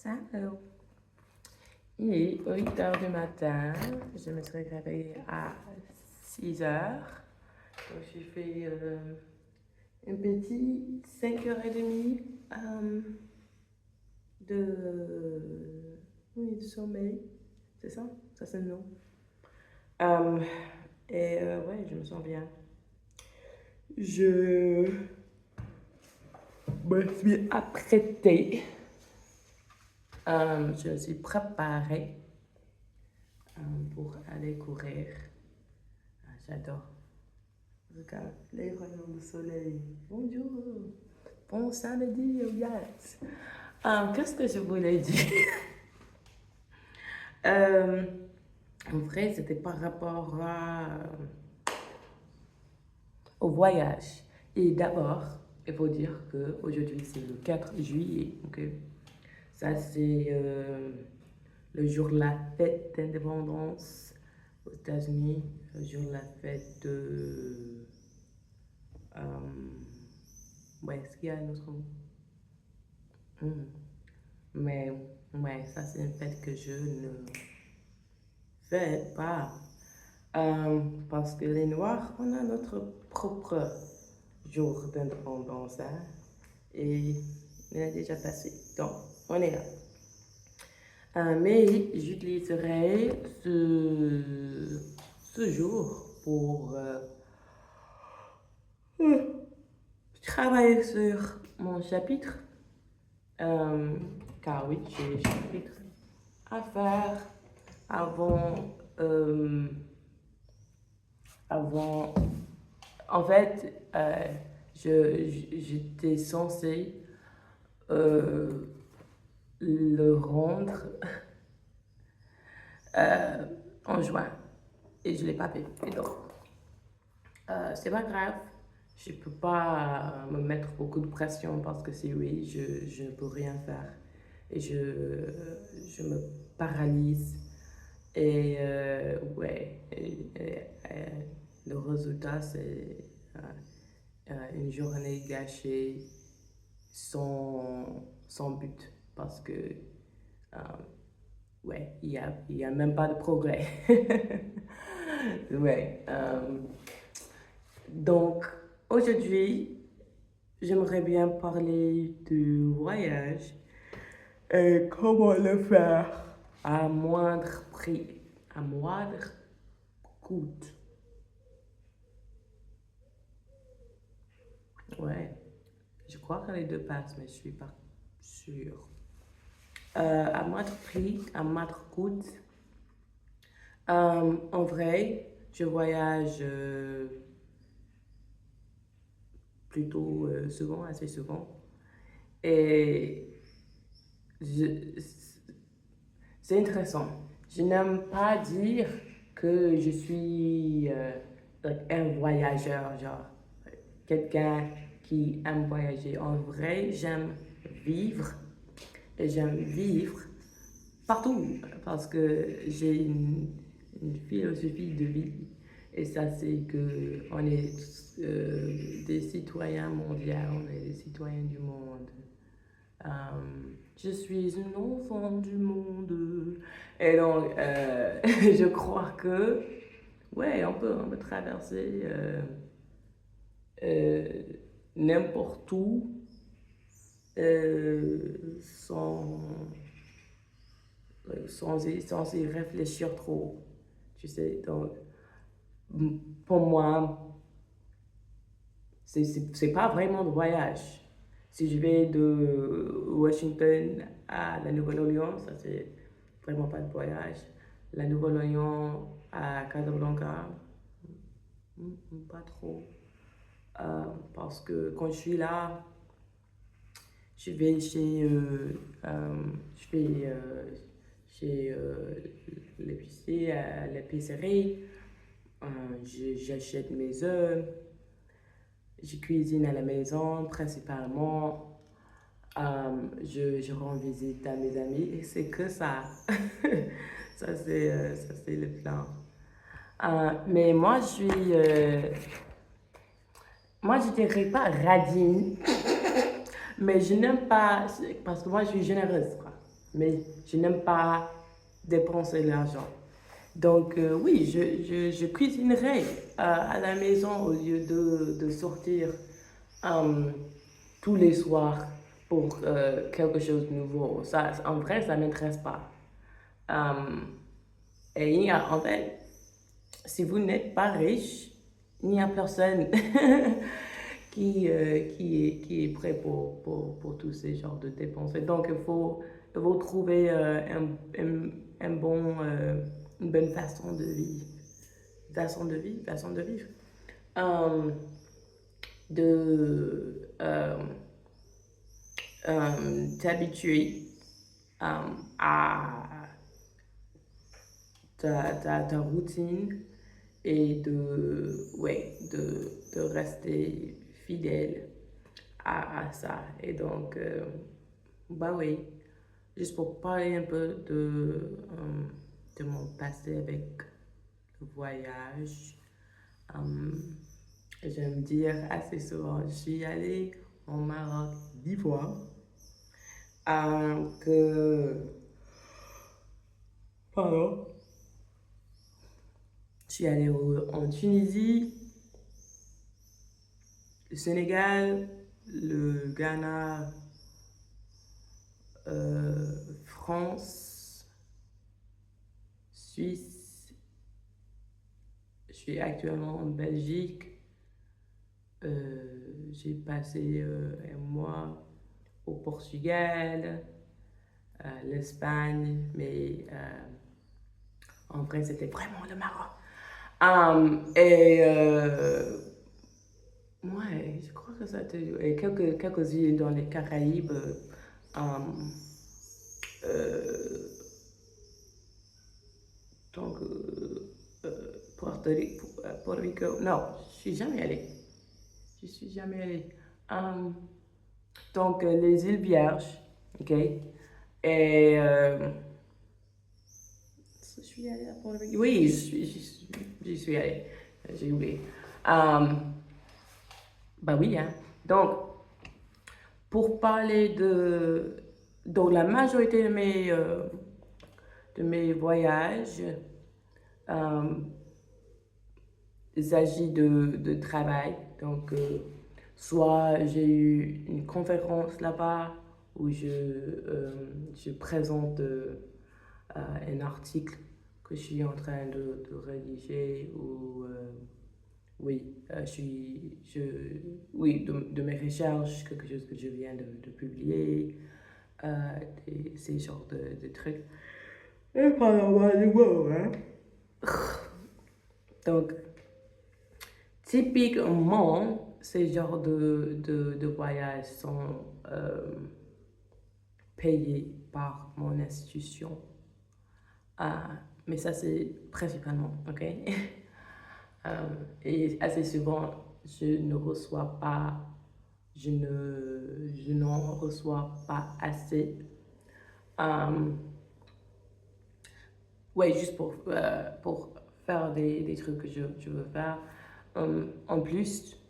Ça, il est 8 heures du matin. Je me suis réveillée à 6 heures. Donc, j'ai fait un petit 5h30 de, oui, de sommeil. C'est ça? Ça, c'est le nom. Ouais, je me sens bien. Je me suis apprêtée. Je me suis préparée pour aller courir. J'adore. Regarde les rayons de soleil. Bonjour. Bon samedi, yes. Qu'est-ce que je voulais dire? En vrai, c'était par rapport au voyage. Et d'abord, il faut dire qu'aujourd'hui, c'est le 4 juillet. Ok? Ça, c'est le jour de la fête d'indépendance aux États-Unis, le jour de la fête de. Ouais, est-ce qu'il y a un autre mot? Mais, ouais, ça, c'est une fête que je ne fais pas. Parce que les Noirs, on a notre propre jour d'indépendance, hein, et il a déjà passé. Donc, on est là. Mais j'utiliserai ce jour pour travailler sur mon chapitre. Car oui, j'ai un chapitre à faire avant. Avant. En fait, j'étais censée le rendre en juin et je ne l'ai pas fait. Et donc, c'est pas grave. Je peux pas me mettre beaucoup de pression parce que si oui, je ne peux rien faire. Et je me paralyse. Et ouais, le résultat, c'est une journée gâchée sans but. Parce que, ouais, il y a même pas de progrès. Ouais. Donc, aujourd'hui, j'aimerais bien parler du voyage et comment le faire à moindre prix, à moindre coût. Ouais, je crois que les deux passent, mais je suis pas sûre. À moindre prix, à moindre coût. En vrai, je voyage plutôt souvent, assez souvent. Et je- c'est intéressant. Je n'aime pas dire que je suis un voyageur, genre quelqu'un qui aime voyager. En vrai, j'aime vivre et j'aime vivre partout parce que j'ai une philosophie de vie. Et ça, c'est que on est des citoyens mondiaux, on est des citoyens du monde. Je suis une enfant du monde. Et donc, je crois que, ouais, on peut traverser euh, n'importe où sans, sans y réfléchir trop. Tu sais, donc, pour moi, c'est pas vraiment de voyage. Si je vais de Washington à la Nouvelle-Orléans, ça c'est vraiment pas de voyage. La Nouvelle-Orléans à Casablanca, pas trop. Parce que quand je suis là, je vais je vais chez l'épicier, à l'épicerie, j'achète mes œufs, je cuisine à la maison principalement. Je rends visite à mes amis et c'est que ça. Ça, c'est le plan. Mais moi, je dirais pas radine, mais je n'aime pas, parce que moi, je suis généreuse, quoi. mais je n'aime pas dépenser l'argent. Donc, oui, je cuisinerai à la maison au lieu de sortir euh, tous les soirs pour quelque chose de nouveau. Ça, en vrai, ça ne m'intéresse pas. Euh, et il y a, en fait, si vous n'êtes pas riche, il n'y a personne qui est prêt pour tous ces genres de dépenses. Et donc, il faut trouver un bon, une bonne façon de vivre. Façon de vivre. Euh, de t'habituer à ta routine et de rester fidèle à ça. Et donc, bah oui, juste pour parler un peu de mon passé avec le voyage, j'aime dire assez souvent, je suis allée au Maroc 10 fois, que, pardon, je suis allée en Tunisie, le Sénégal, le Ghana, France, Suisse. Je suis actuellement en Belgique. J'ai passé un mois au Portugal, l'Espagne, mais en vrai, c'était vraiment le Maroc. Ouais, je crois que ça te... Et quelques îles dans les Caraïbes. Euh, donc, Puerto Rico. Non, je suis jamais allée. Je suis jamais allée. Um, donc, les îles Vierges, ok? Et je suis allée à Puerto Rico. Oui, j'y suis allée. J'ai oublié. Bah oui, hein. Donc, pour parler de... Donc, la majorité de mes voyages, euh, il s'agit de travail. Donc, soit j'ai eu une conférence là-bas où je présente un article que je suis en train de rédiger ou oui, oui, de mes recherches, quelque chose que je viens de publier, ces genres de trucs. Et pas de mots, hein. Donc, typiquement, ces genres de voyages sont payés par mon institution. Mais ça, c'est principalement, ok? Et assez souvent, je n'en reçois pas assez. Euh, ouais, juste pour faire des trucs que je veux faire. En plus,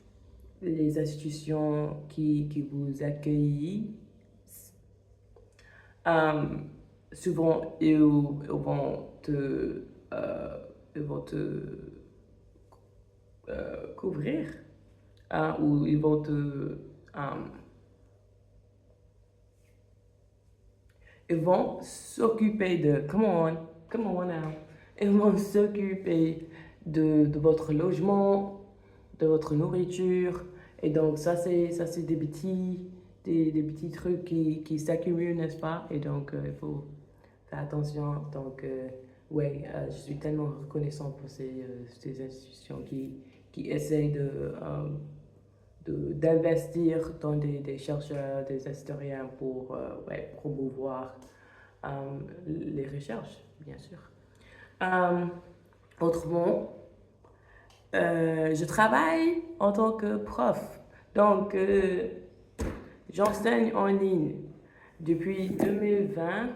les institutions qui vous accueillent, euh, souvent, ils vont te couvrir, ou ils vont s'occuper de, come on now, ils vont s'occuper de votre logement, de votre nourriture, et donc ça c'est des petits trucs qui s'accumulent, n'est-ce pas? Et donc il faut faire attention. Donc ouais, je suis tellement reconnaissant pour ces institutions qui essayent d'investir dans des chercheurs, des historiens pour ouais, promouvoir euh, les recherches, bien sûr. Euh, Autrement, je travaille en tant que prof. Donc, j'enseigne en ligne. Depuis 2020,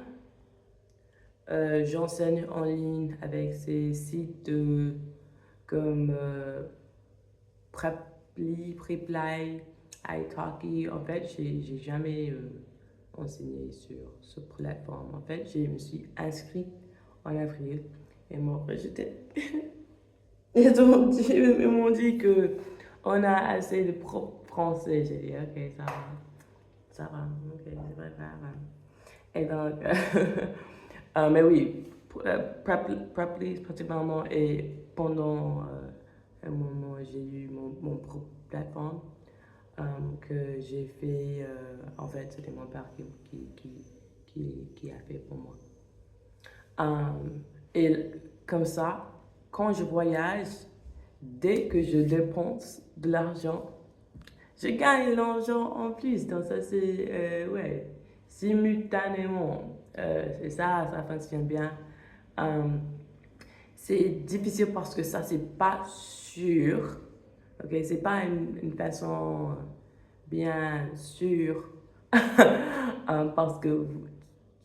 j'enseigne en ligne avec ces sites comme Preply, Italki. En fait, j'ai jamais enseigner sur ce plateforme. En fait, je me suis inscrite en avril et m'ont rejeté. Ils m'ont dit que on a assez de profs français. J'ai dit, ok, ça va, ok, c'est pas grave. Et donc, mais oui, Preply principalement, et pendant un moment, j'ai eu mon propre plateforme que j'ai fait. En fait, c'était mon père qui a fait pour moi. Et comme ça, quand je voyage, dès que je dépense de l'argent, je gagne l'argent en plus. Donc ça, c'est, ouais, simultanément. C'est ça, ça fonctionne bien. Euh, c'est difficile parce que ça, c'est pas sûr. Ok, c'est pas une façon bien sûre. Parce que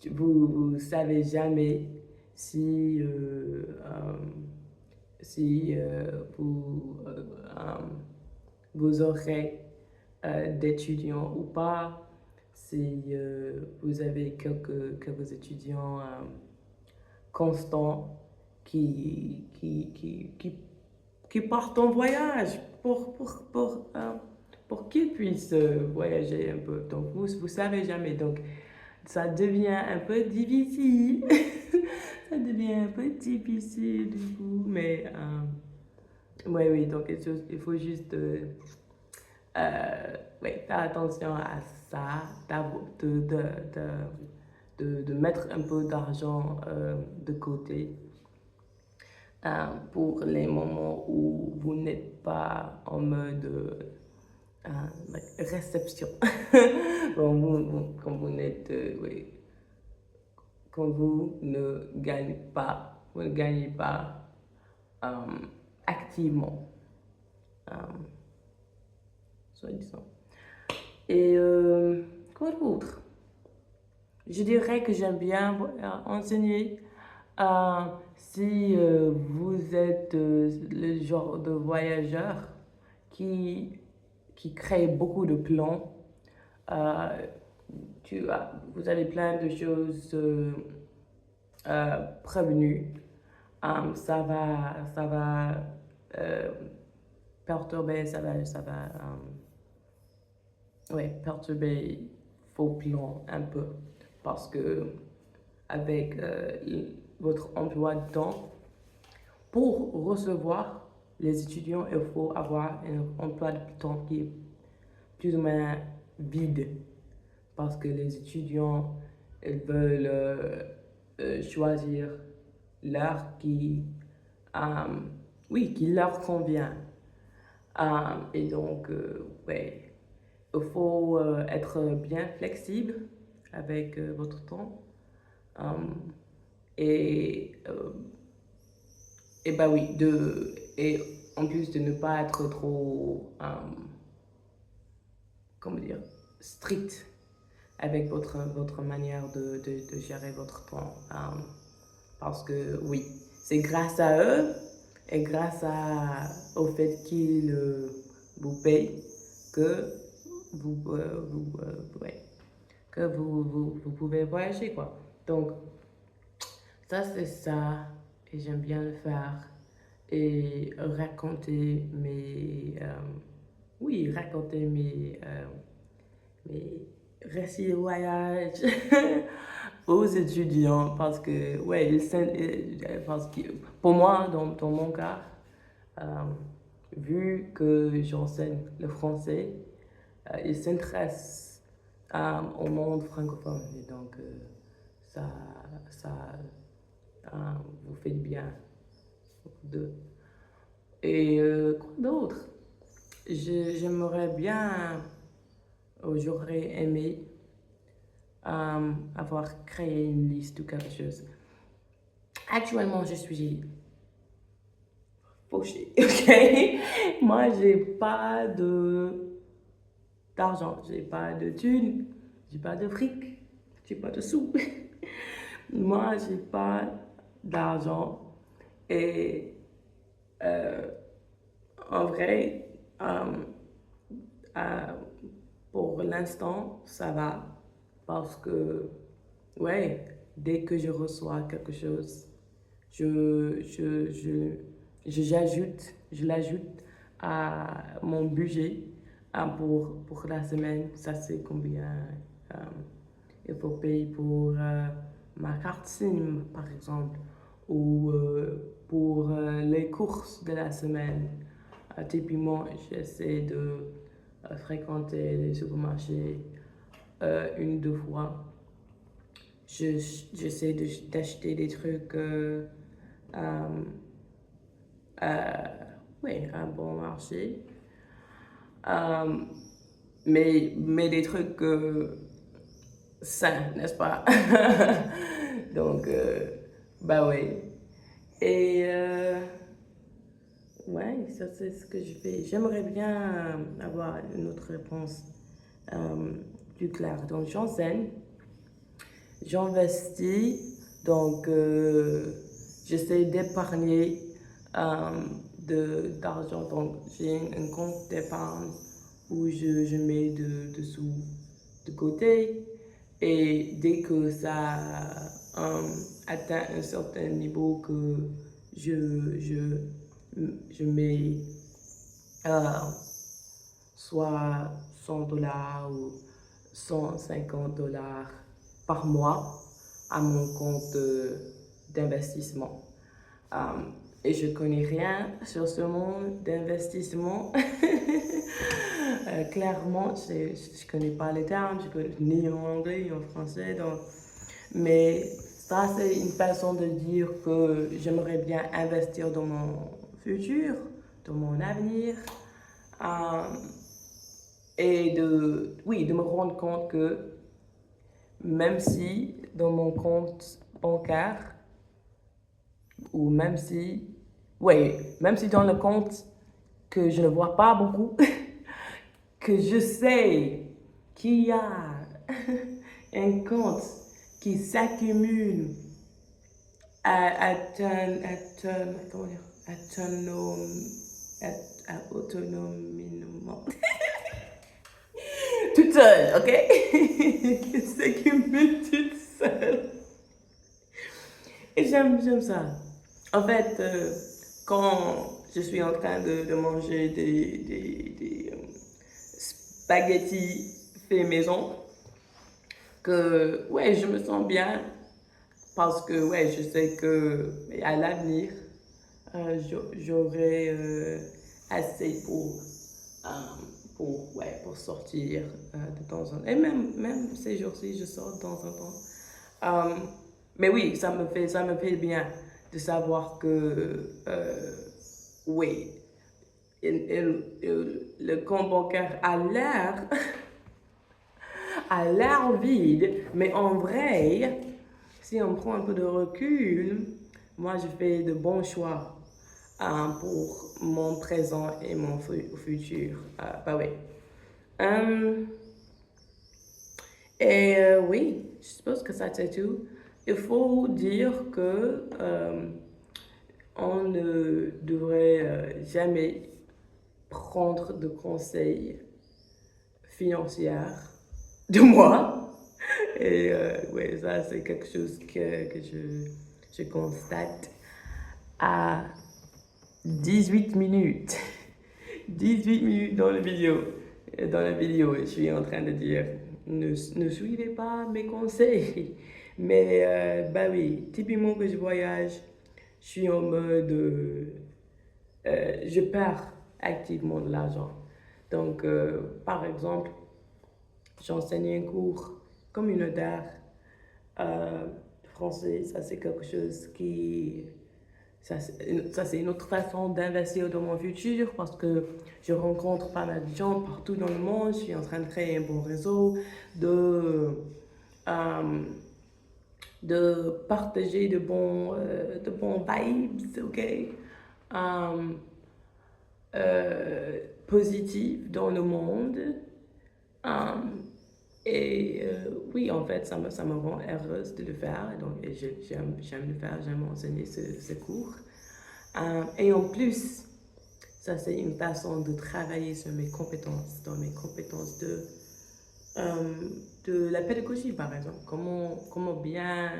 vous savez jamais si, si vous aurez d'étudiants ou pas, si vous avez quelques étudiants constants qui partent en voyage pour qu'ils puissent voyager un peu. Donc, vous savez jamais. Donc, ça devient un peu difficile. Ça devient un peu difficile du coup. Mais, oui, donc il faut juste ouais, faire attention à ça, de mettre un peu d'argent de côté pour les moments où vous n'êtes pas en mode réception. Quand vous n'êtes, oui, quand vous ne gagnez pas, vous ne gagnez pas activement, soi-disant. Et quoi d'autre? Je dirais que j'aime bien enseigner. Si vous êtes le genre de voyageur qui crée beaucoup de plans, vous avez plein de choses prévenues. Ça va perturber, ouais, perturber vos plans un peu. Parce que avec votre emploi de temps, pour recevoir les étudiants, il faut avoir un emploi de temps qui est plus ou moins vide. Parce que les étudiants, ils veulent choisir l'heure oui, qui leur convient. Et donc, ouais, il faut être bien flexible avec votre temps. Et, et bah oui, et en plus de ne pas être trop, comment dire, strict avec votre manière de gérer votre temps. Parce que oui, c'est grâce à eux et grâce au fait qu'ils vous payent que ouais, que vous pouvez voyager, quoi. Donc, ça, c'est ça, et j'aime bien le faire. Et raconter raconter mes récits de voyage aux étudiants parce que, ouais, parce que pour moi, dans mon cas, vu que j'enseigne le français, ils s'intéressent au monde francophone. Et donc, ça, ça vous fait du bien. Et quoi d'autre? J'aimerais bien, j'aurais aimé avoir créé une liste ou quelque chose. Actuellement, je suis fauchée, ok? Moi, j'ai pas d'argent, j'ai pas de thunes, j'ai pas de fric, j'ai pas de sous. Moi, j'ai pas d'argent et en vrai, pour l'instant, ça va. parce que, ouais, dès que je reçois quelque chose, je, je, je, je l'ajoute à mon budget pour la semaine. Ça, c'est combien euh, il faut payer pour ma carte SIM, par exemple, ou pour les courses de la semaine. Typiquement, j'essaie de fréquenter les supermarchés une ou deux fois. J'essaie d'acheter des trucs euh, oui, à bon marché. Euh, mais des trucs sains, n'est-ce pas? Donc, bah oui. Et ouais, ça c'est ce que je fais. J'aimerais bien avoir une autre réponse euh, plus claire. Donc, j'enseigne, j'investis, donc j'essaie d'épargner d'argent. Donc, j'ai un compte d'épargne où je mets de sous de côté et dès que ça atteint un certain niveau que je, je, je mets euh, soit $100 ou $150 par mois à mon compte d'investissement. Et je connais rien sur ce monde d'investissement. Clairement, je ne connais pas les termes, je connais ni en anglais ni en français. Donc, mais ça, c'est une façon de dire que j'aimerais bien investir dans mon futur, dans mon avenir. Euh, et oui, de me rendre compte que même si dans mon compte bancaire, ou même si, oui, même si dans le compte que je ne vois pas beaucoup, que je sais qu'il y a un compte qui s'accumule autonomiquement. Toute seule, ok? Qui s'accumule toute seule. Et j'aime ça. En fait, quand je suis en train de manger des spaghettis fait maison, que ouais, je me sens bien parce que ouais, je sais que à l'avenir, j'aurai assez euh, pour sortir de temps en temps. Et même ces jours-ci, je sors de temps en temps. Mais oui, ça me fait bien de savoir que, oui, le compte bancaire a l'air vide, mais en vrai, si on prend un peu de recul, moi je fais de bons choix pour mon présent et mon futur. Bah oui. Et oui, je suppose que ça c'est tout. Il faut dire que on ne devrait jamais prendre de conseils financiers de moi. Et ouais, ça c'est quelque chose que je constate à 18 minutes. 18 minutes dans la vidéo. Dans la vidéo, je suis en train de dire, ne suivez pas mes conseils. Mais, bah oui, typiquement que je voyage, je suis en mode, je perds activement de l'argent. Donc, par exemple, j'enseigne un cours communautaire français. Ça, c'est quelque chose qui ça, c'est une autre façon d'investir dans mon futur parce que je rencontre pas mal de gens partout dans le monde. Je suis en train de créer un bon réseau, euh, de partager de bons vibes, ok? Euh, Positifs dans le monde. Euh, et oui, en fait, ça me rend heureuse de le faire. Donc, j'aime le faire, j'aime enseigner ce cours. Et en plus, ça c'est une façon de travailler sur mes compétences, dans mes compétences de la pédagogie, par exemple. Comment bien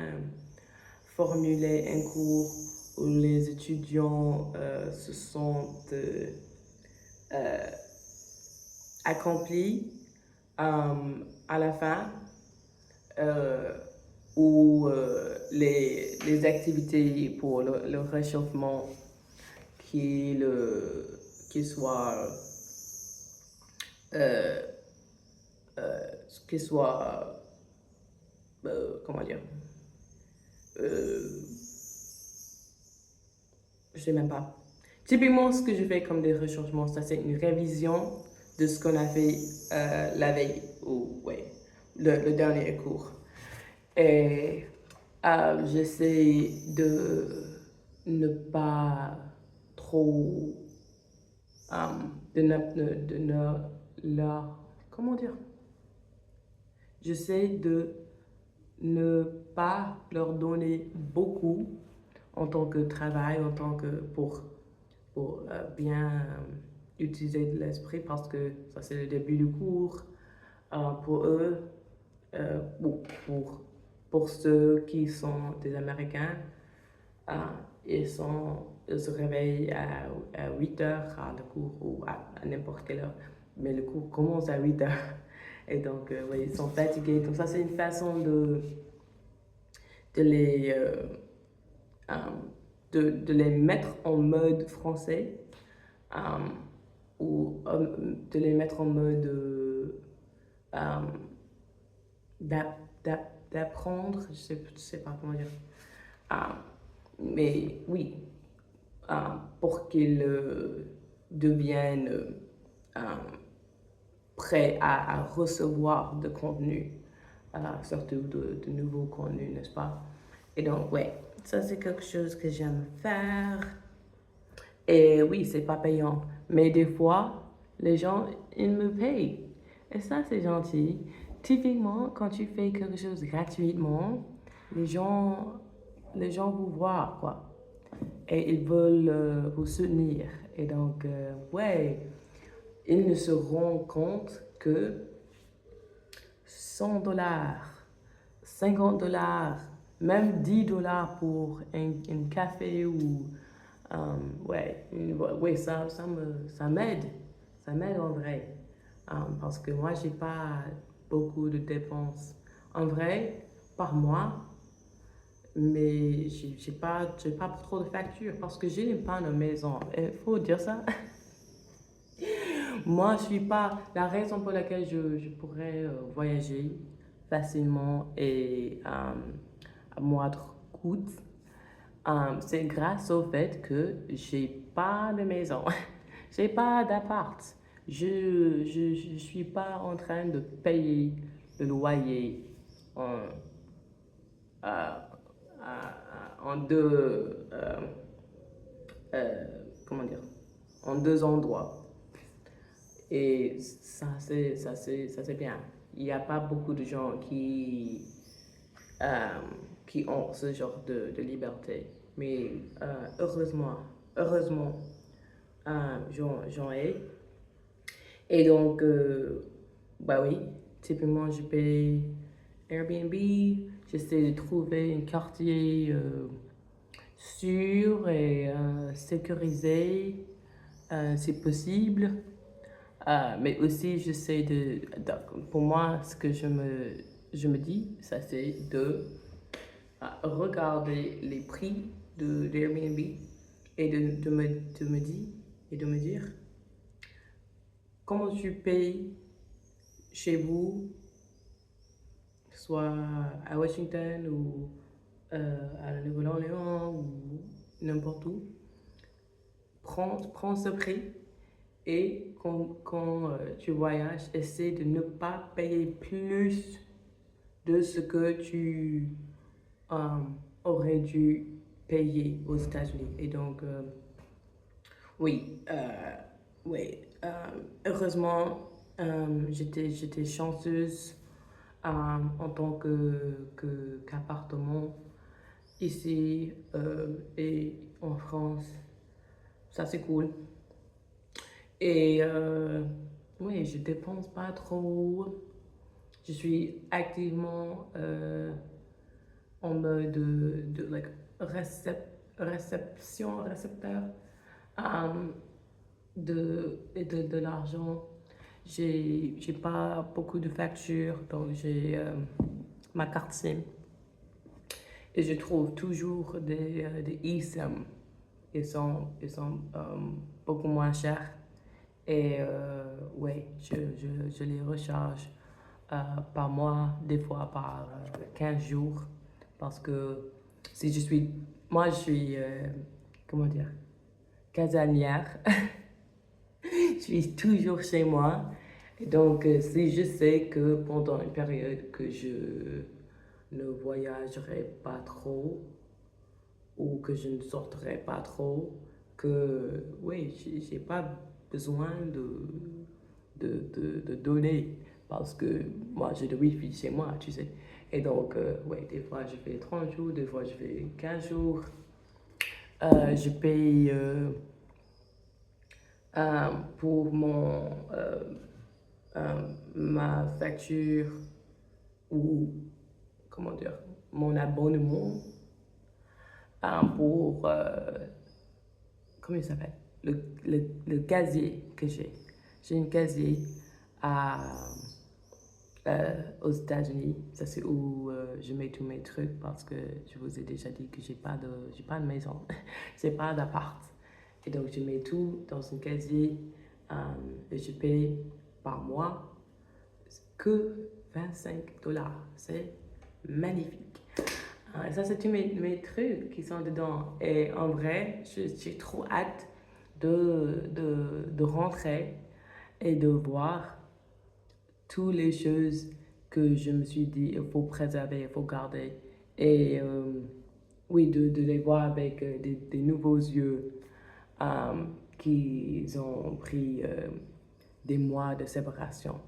formuler un cours où les étudiants se sentent accomplis à la fin, euh, ou les activités pour le réchauffement qui, qui soit, euh, qui soit comment dire, euh, je sais même pas. Typiquement, ce que je fais comme des rechangements, ça c'est une révision de ce qu'on a fait la veille, ou ouais, le dernier cours. Et j'essaie de ne pas trop, de ne leur, comment dire? J'essaie de ne pas leur donner beaucoup en tant que travail, en tant que pour bien utiliser de l'esprit parce que ça c'est le début du cours. Pour eux, bon, pour ceux qui sont des Américains, euh, ils se réveillent à 8 heures à le cours ou à n'importe quelle heure. Mais le cours commence à 8 heures. Et donc, oui, ils sont fatigués. Donc ça, c'est une façon de les, euh, de les mettre en mode français um, ou de les mettre en mode um, d'apprendre, je sais pas comment dire. Mais oui, pour qu'ils deviennent prêts à recevoir de contenu, surtout de nouveaux contenus, n'est-ce pas? Et donc, ouais, ça c'est quelque chose que j'aime faire. Et oui, c'est pas payant. Mais des fois, les gens, ils me payent. Et ça, c'est gentil. Typiquement, quand tu fais quelque chose gratuitement, les gens, les gens vous voient, quoi. Et ils veulent vous soutenir. Et donc, ouais, ils ne se rendent compte que 100 $, 50 $, même 10 $ pour un café ou ouais, ouais, ça m'aide en vrai. Parce que moi, j'ai pas beaucoup de dépenses en vrai par mois, mais j'ai pas trop de factures parce que je n'ai pas de maison. Il faut dire ça. Moi, je suis pas la raison pour laquelle je pourrais voyager facilement et à moindre coût. C'est grâce au fait que j'ai pas de maison, j'ai pas d'appart. Je suis pas en train de payer le loyer en, euh, en deux, comment dire, en deux endroits. Et ça c'est bien. Il n'y a pas beaucoup de gens euh, qui ont ce genre de liberté. Mais heureusement, j'en ai. Et donc, bah oui, typiquement, je paye Airbnb. J'essaie de trouver un quartier sûr et sécurisé, si possible. Mais aussi, j'essaie pour moi, ce que je me dis, ça c'est de regarder les prix d'Airbnb et de me dire comment tu payes chez vous, soit à Washington ou à la Nouvelle-Orléans ou n'importe où. Prends ce prix et quand tu voyages, essaie de ne pas payer plus de ce que tu aurais dû payer aux États-Unis. Et donc, oui, oui. Heureusement, j'étais chanceuse en tant qu'appartement ici et en France. Ça, c'est cool. Et oui, je dépense pas trop. je suis activement en mode de like, récepteur um, de l'argent. J'ai pas beaucoup de factures, donc j'ai ma carte SIM. Et je trouve toujours des eSIM. Ils sont beaucoup moins chers. Et ouais, je les recharge par mois, des fois par 15 jours. Parce que si je suis, moi je suis, comment dire, casanière. Je suis toujours chez moi. Et donc, si je sais que pendant une période que je ne voyagerai pas trop ou que je ne sortirai pas trop, que oui, j'ai pas besoin de donner parce que moi j'ai le wifi chez moi, tu sais. Et donc, ouais, des fois je fais 30 jours, des fois je fais 15 jours. Je paye pour ma facture ou, comment dire, mon abonnement pour, comment il s'appelle, le casier que j'ai. J'ai un casier à, aux États-Unis. Ça, c'est où je mets tous mes trucs parce que je vous ai déjà dit que j'ai pas de maison, j'ai pas d'appart. Et donc, je mets tout dans un casier et je paye par mois que 25 $. C'est magnifique. Et ça, c'est tous mes trucs qui sont dedans. Et en vrai, j'ai trop hâte de rentrer et de voir toutes les choses que je me suis dit, il faut préserver, il faut garder. Et oui, de les voir avec des nouveaux yeux qui ont pris des mois de séparation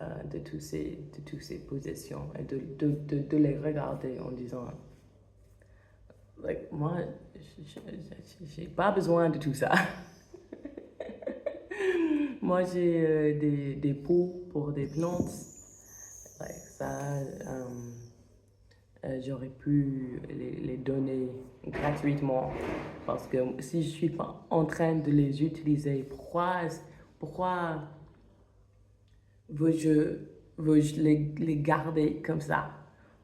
de toutes ces possessions et de les regarder en disant, like, moi, j'ai pas besoin de tout ça. Moi, j'ai des pots pour des plantes. Like, ça, j'aurais pu les donner gratuitement parce que si je suis pas en train de les utiliser, pourquoi veux-je les garder comme ça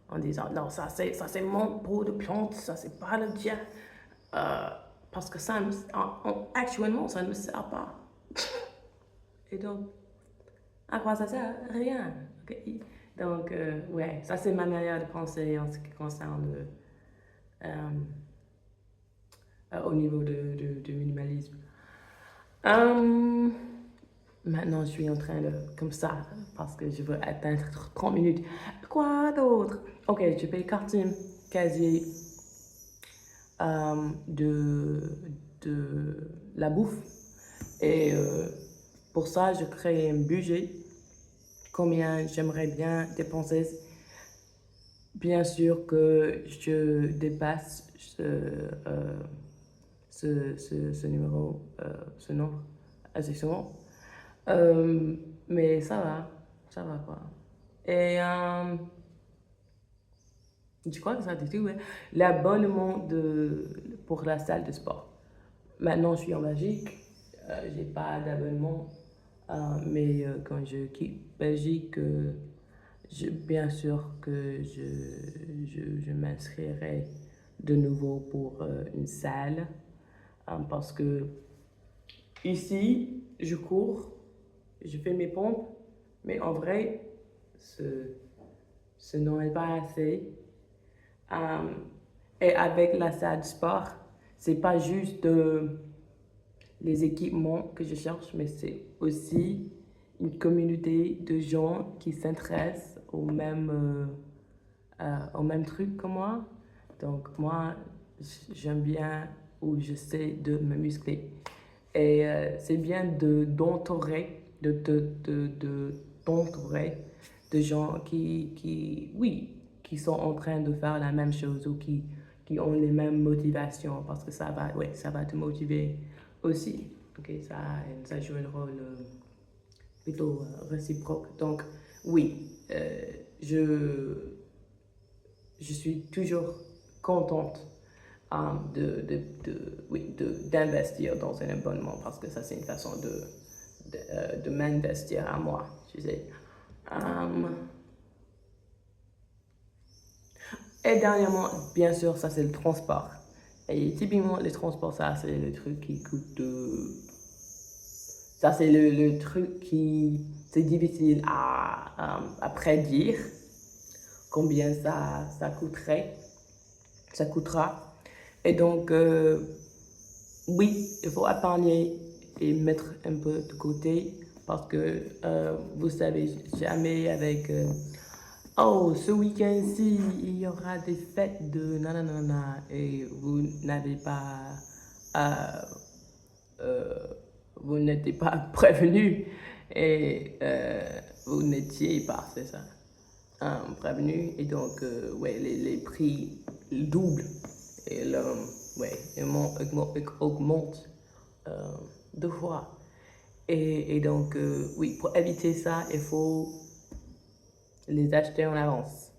en disant non, ça c'est mon pot de plante, ça c'est pas le tien. Parce que ça, actuellement, ça ne me sert pas. Et donc, à quoi ça sert? Rien. Okay? Donc, ouais, ça c'est ma manière de penser en ce qui concerne au niveau de minimalisme. Maintenant, je suis en train de, comme ça, parce que je veux atteindre 30 minutes. Quoi d'autre? Ok, je paye carte SIM, casier de la bouffe. Et pour ça, je crée un budget. Combien j'aimerais bien dépenser. Bien sûr que je dépasse ce numéro, ce nombre assez souvent. Mais ça va quoi. Et je crois que ça dit tout, ouais. L'abonnement pour la salle de sport. Maintenant, je suis en Belgique, j'ai pas d'abonnement, mais quand je quitte Belgique, bien sûr que je m'inscrirai de nouveau pour une salle, parce que ici, je cours, je fais mes pompes, mais en vrai, ce n'en est pas assez. Et avec la salle de sport, c'est pas juste les équipements que je cherche, mais c'est aussi une communauté de gens qui s'intéressent au même truc que moi. Donc moi, j'aime bien ou j'essaie de me muscler. Et c'est bien d'entourer de gens oui, qui sont en train de faire la même chose ou qui ont les mêmes motivations parce que ça va te motiver aussi. Ok, ça joue un rôle plutôt réciproque. Donc, oui, je suis toujours contente d'investir dans un abonnement parce que ça, c'est une façon de m'investir à moi, tu sais. Et dernièrement, bien sûr, ça, c'est le transport. Et typiquement, les transports, ça, c'est le truc qui coûte... ça, c'est le truc qui... C'est difficile à prédire combien ça coûterait. Ça coûtera. Et donc, oui, il faut épargner et mettre un peu de côté parce que vous savez jamais avec oh, ce week-end-ci, il y aura des fêtes de nanana et euh, euh, vous n'étiez pas prévenu et vous n'étiez pas, c'est ça, prévenu et donc ouais, les prix doublent et ouais, augmente deux fois. Et donc, oui, pour éviter ça, il faut les acheter en avance.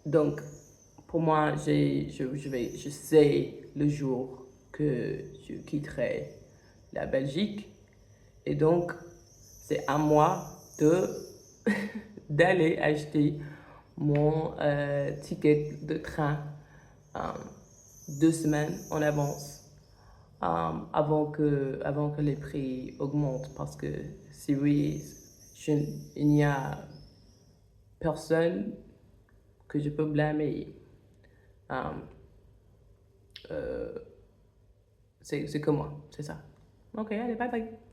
Donc, pour moi, je sais le jour que je quitterai la Belgique. Et donc, c'est à moi d'aller acheter mon ticket de train 2 semaines en avance avant que les prix augmentent. Parce que si oui, il n'y a personne que je peux blâmer. C'est que moi, c'est ça. Ok, allez, bye bye.